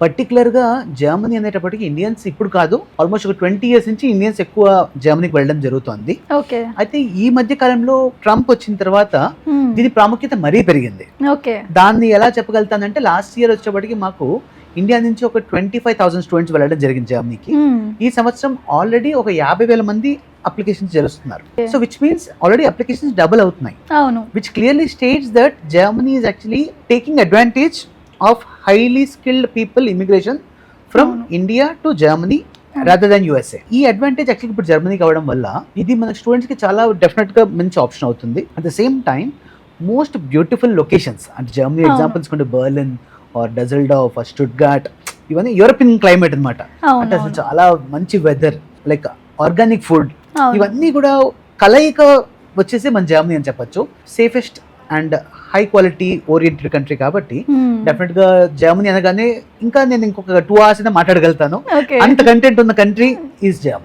Particular గా Germany అనేటప్పటికి Indians ఇప్పుడు కాదు, ఆల్మోస్ట్ ఒక 20 years నుంచి ఇండియన్స్ ఎక్కువ జర్మనీకి వెళ్ళడం జరుగుతుంది. ఓకే. అయితే ఈ మధ్య కాలంలో ట్రంప్ వచ్చిన తర్వాత దీని ప్రాముఖ్యత మరీ పెరిగింది. ఓకే. దాన్ని ఎలా చెప్పగలుగుతానంటే లాస్ట్ ఇయర్ వచ్చేప్పటికి మాకు ఇండియా నుంచి ఒక 25,000 స్టూడెంట్స్ వెళ్ళడం జరిగింది జర్మనీకి. ఈ సంవత్సరం ఆల్రెడీ ఒక 50,000 మంది అప్లికేషన్స్ జరుస్తున్నారు. So which means already applications double అవుతున్నాయి. అవును. Which clearly states that Germany is actually taking advantage of highly skilled people immigration from India to Germany rather than USA. ఈ అడ్వాంటేజ్ యాక్చువల్లీ ఇప్పుడు జర్మనీకి అవ్వడం వల్ల ఇది మన స్టూడెంట్స్ కి చాలా డెఫినెట్ గా మంచి ఆప్షన్ అవుతుంది. At the same time most beautiful locations అంటే జర్మనీ ఎగ్జాంపుల్స్ కొంటే బర్లిన్ ఆర్ డజల్డార్ఫ్ ఆర్ స్టుట్గార్ట్, ఇవన్నీ యూరోపియన్ క్లైమేట్ అనమాట. అంటే అసలు చాలా మంచి వెదర్, లైక్ ఆర్గానిక్ ఫుడ్, ఇవన్నీ కూడా కలయిక వచ్చేసి మన జర్మనీ అని చెప్పొచ్చు. Safest and high quality oriented country కాబట్టి డెఫినెట్ గా జర్మనీ అనగానే ఇంకా నేను ఇంకొక 2 hours మాట్లాడగలుగుతాను. అంత కంటెంట్ ఉన్న కంట్రీ ఈజ్ జర్మనీ.